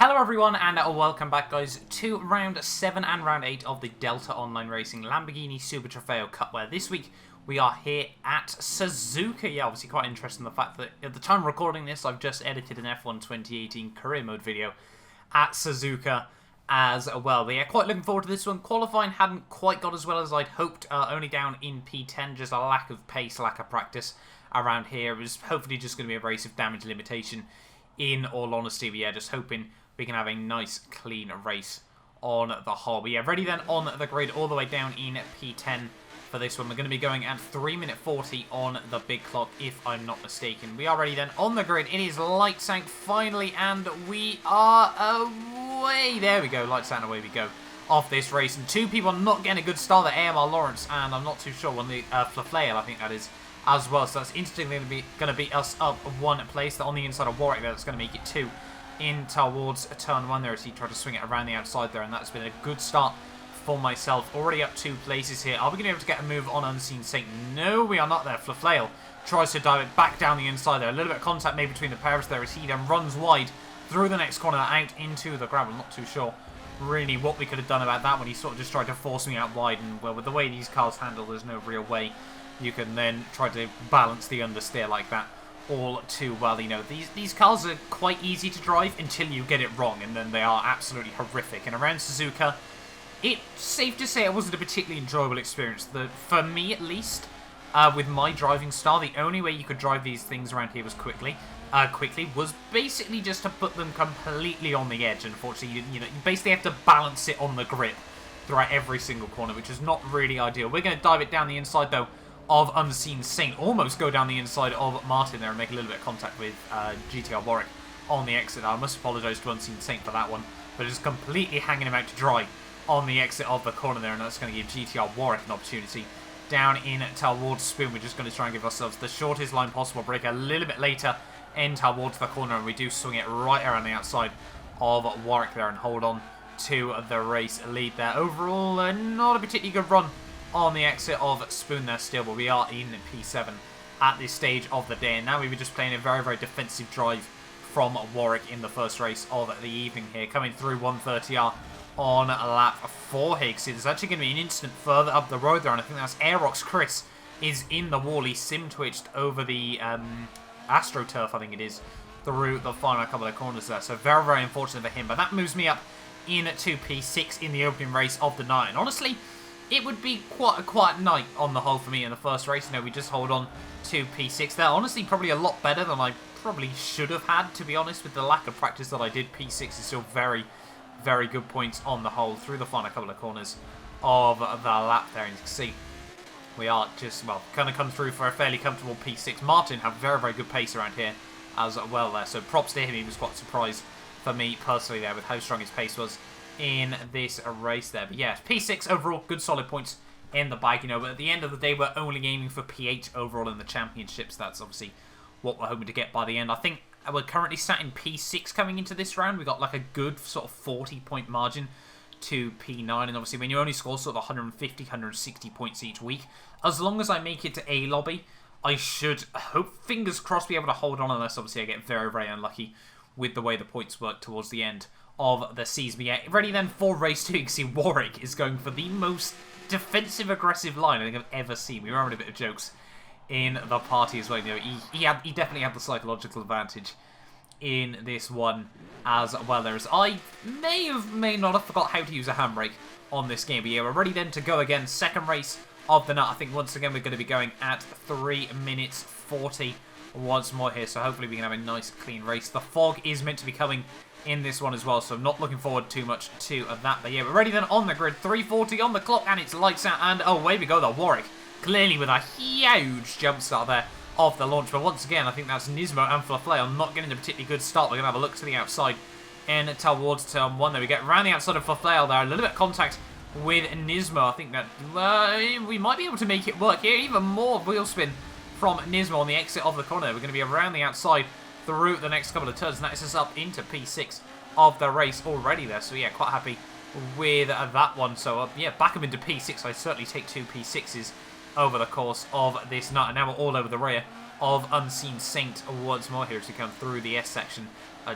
Hello everyone and welcome back guys to round 7 and round 8 of the Delta Online Racing Lamborghini Super Trofeo Cup, where this week we are here at Suzuka. Yeah, obviously quite interesting the fact that at the time of recording this I've just edited an F1 2018 career mode video at Suzuka as well. But yeah, quite looking forward to this one. Qualifying hadn't quite got as well as I'd hoped, only down in P10, just a lack of pace, lack of practice around here. It was hopefully just going to be a race of damage limitation in all honesty. But yeah, just hoping we can have a nice, clean race on the whole. But yeah, ready then on the grid all the way down in P10 for this one. We're going to be going at 3 minute 40 on the big clock, if I'm not mistaken. We are ready then on the grid. It is lights out finally, and we are away. There we go, lights out and away we go off this race. And two people not getting a good start there, AMR Lawrence, and I'm not too sure when the Flaflail, I think that is, as well. So that's instantly going to beat us up one place. On the inside of Warwick there, that's going to make it 2 in towards turn 1 there as he tried to swing it around the outside there, and that's been a good start for myself. Already up 2 places here. Are we going to be able to get a move on Unseen Saint? No, we are not there. Flaflail tries to dive it back down the inside there. A little bit of contact made between the pairs there as he then runs wide through the next corner out into the gravel. Not too sure really what we could have done about that when he sort of just tried to force me out wide, and well, with the way these cars handle, there's no real way you can then try to balance the understeer like that all too well. You know, these cars are quite easy to drive until you get it wrong, and then they are absolutely horrific. And around Suzuka, it's safe to say it wasn't a particularly enjoyable experience. For me at least, with my driving style, the only way you could drive these things around here was quickly was basically just to put them completely on the edge. Unfortunately, you basically have to balance it on the grip throughout every single corner, which is not really ideal. We're going to dive it down the inside though of Unseen Saint, almost go down the inside of Martin there and make a little bit of contact with GTR Warwick on the exit. I must apologise to Unseen Saint for that one, but just completely hanging him out to dry on the exit of the corner there, and that's going to give GTR Warwick an opportunity down in towards Spoon. We're just going to try and give ourselves the shortest line possible, break a little bit later in towards the corner, and we do swing it right around the outside of Warwick there and hold on to the race lead there. Overall, not a particularly good run on the exit of Spoon there still, but we are in P7 at this stage of the day, and now we were just playing a very, very defensive drive from Warwick in the first race of the evening here, coming through 130R on lap 4 here. See, there's actually going to be an instant further up the road there, and I think that's Aerox Chris is in the wall. He sim-twitched over the AstroTurf, I think it is, through the final couple of corners there, so very, very unfortunate for him, but that moves me up into P6 in the opening race of the night, and honestly, it would be quite a quiet night on the whole for me in the first race. You know, we just hold on to P6 there. Honestly, probably a lot better than I probably should have had, to be honest, with the lack of practice that I did. P6 is still very, very good points on the whole through the final couple of corners of the lap there. And you can see we are just, well, kind of come through for a fairly comfortable P6. Martin had very, very good pace around here as well there. So props to him. He was quite surprised for me personally there with how strong his pace was in this race there. But yeah, P6 overall, good solid points in the bag, you know, but at the end of the day we're only aiming for P8 overall in the championships. That's obviously what we're hoping to get by the end. I think we're currently sat in P6 coming into this round. We got like a good sort of 40 point margin to P9, and obviously when you only score sort of 150, 160 points each week, as long as I make it to A lobby, I should hope, fingers crossed, be able to hold on, unless obviously I get very, very unlucky with the way the points work towards the end of the season. But yeah, ready then for race 2. You can see Warwick is going for the most defensive aggressive line I think I've ever seen. We were having a bit of jokes in the party as well. You know, he definitely had the psychological advantage in this one as well. There's I may not have forgot how to use a handbrake on this game. But yeah, we're ready then to go again. Second race of the night. I think once again we're going to be going at 3 minutes 40 once more here. So hopefully we can have a nice clean race. The fog is meant to be coming in this one as well, so I'm not looking forward too much to that. But yeah, we're ready then on the grid. 3:40 on the clock, and it's lights out, and away we go. The Warwick clearly with a huge jump start there off the launch. But once again, I think that's Nismo and Flaflail not getting a particularly good start. We're going to have a look to the outside and towards turn 1 there. We get around the outside of Flaflail there. A little bit of contact with Nismo. I think that we might be able to make it work here. Even more wheel spin from Nismo on the exit of the corner. We're going to be around the outside through the next couple of turns, and that is us up into P6 of the race already there. So yeah, quite happy with that one. So yeah, back up into P6. I certainly take 2 P6s over the course of this night, and now we're all over the rear of Unseen Saint once more here as we come through the S section.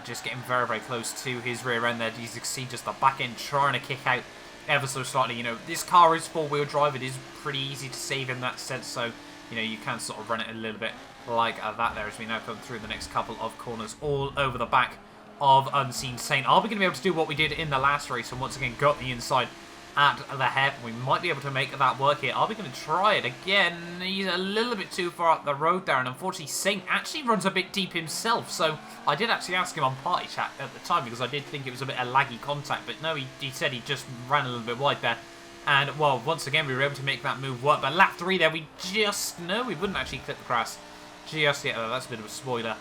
Just getting very, very close to his rear end there. You can see just the back end trying to kick out ever so slightly. You know, this car is four-wheel drive. It is pretty easy to save in that sense. So, you know, you can sort of run it a little bit like that there as we now come through the next couple of corners all over the back of Unseen Saint. Are we going to be able to do what we did in the last race and once again got the inside at the hairpin? We might be able to make that work here. Are we going to try it again? He's a little bit too far up the road there, and unfortunately Saint actually runs a bit deep himself, so I did actually ask him on party chat at the time because I did think it was a bit of laggy contact, but no, he said he just ran a little bit wide there. And, well, once again, we were able to make that move work. But lap 3 there, no, we wouldn't actually clip the grass just yet. That's a bit of a spoiler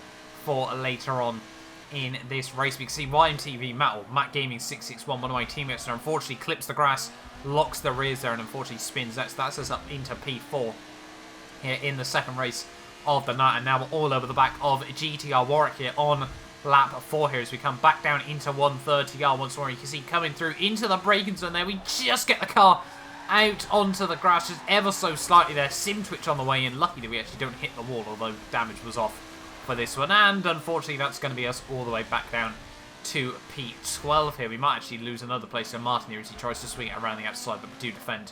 for later on in this race. We can see YMTV Matt, or Matt Gaming 661, one of my teammates, and unfortunately clips the grass, locks the rears there, and unfortunately spins. That's us up into P4 here in the second race of the night. And now we're all over the back of GTR Warwick here on lap 4 here as we come back down into 130R once more. You can see coming through into the braking zone there. We just get the car out onto the grass just ever so slightly there. Sim twitch on the way in. Lucky that we actually don't hit the wall, although damage was off for this one. And unfortunately, that's going to be us all the way back down to P12 here. We might actually lose another place to Martin here as he tries to swing it around the outside, but we do defend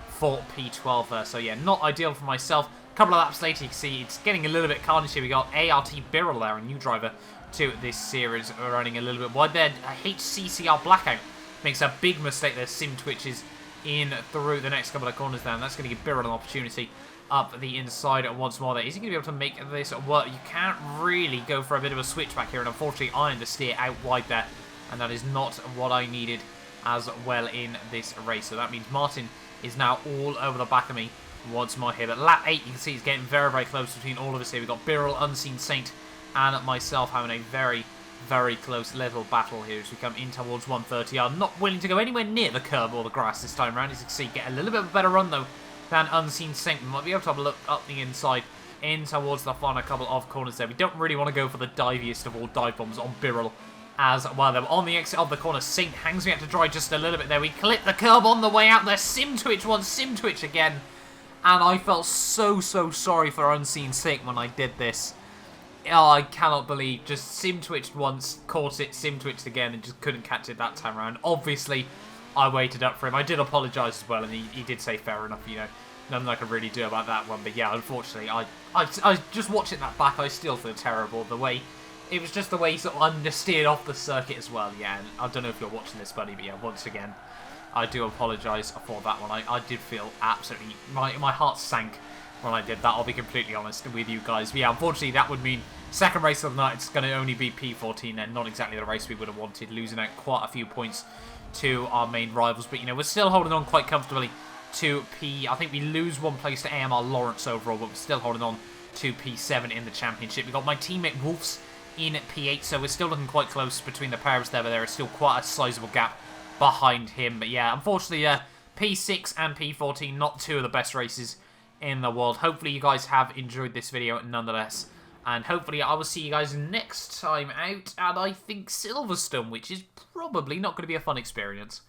for P12 there. So yeah, not ideal for myself. A couple of laps later, you can see it's getting a little bit carnage here. We got ART Birrell there, a new driver to this series, running a little bit wide there. HCCR Blackout makes a big mistake there. Sim twitches in through the next couple of corners there, and that's going to give Birrell an opportunity up the inside once more there. Is he going to be able to make this work? You can't really go for a bit of a switchback here, and unfortunately I had to steer out wide there, and that is not what I needed as well in this race. So that means Martin is now all over the back of me once more here. But lap 8, you can see it's getting very, very close between all of us here. We've got Birrell, Unseen Saint, and myself having a very, very close little battle here as we come in towards 130. I'm not willing to go anywhere near the curb or the grass this time around. As you can see, get a little bit of a better run though than Unseen Saint. We might be able to have a look up the inside in towards the final couple of corners there. We don't really want to go for the diviest of all dive bombs on Birrell as well. Though on the exit of the corner, Saint hangs me out to dry just a little bit there. We clip the curb on the way out there. Sim twitch once, sim twitch again. And I felt so sorry for Unseen Saint when I did this. Oh, I cannot believe. Just sim twitched once, caught it, sim twitched again, and just couldn't catch it that time around. Obviously, I waited up for him. I did apologise as well, and he did say fair enough, you know. Nothing I could really do about that one. But yeah, unfortunately, I just watching that back, I still feel terrible. The way, it was just the way he sort of understeered off the circuit as well. Yeah, and I don't know if you're watching this, buddy, but yeah, once again, I do apologise for that one. I did feel absolutely, my heart sank when I did that, I'll be completely honest with you guys. But yeah, unfortunately, that would mean second race of the night, it's going to only be P14 then. Not exactly the race we would have wanted, losing out quite a few points to our main rivals. But, you know, we're still holding on quite comfortably to P. I think we lose one place to AMR Lawrence overall, but we're still holding on to P7 in the championship. We've got my teammate Wolfs in P8, so we're still looking quite close between the pairs there, but there is still quite a sizable gap behind him. But yeah, unfortunately, P6 and P14, not two of the best races in the world. Hopefully you guys have enjoyed this video nonetheless, and hopefully I will see you guys next time out, and I think Silverstone, which is probably not going to be a fun experience.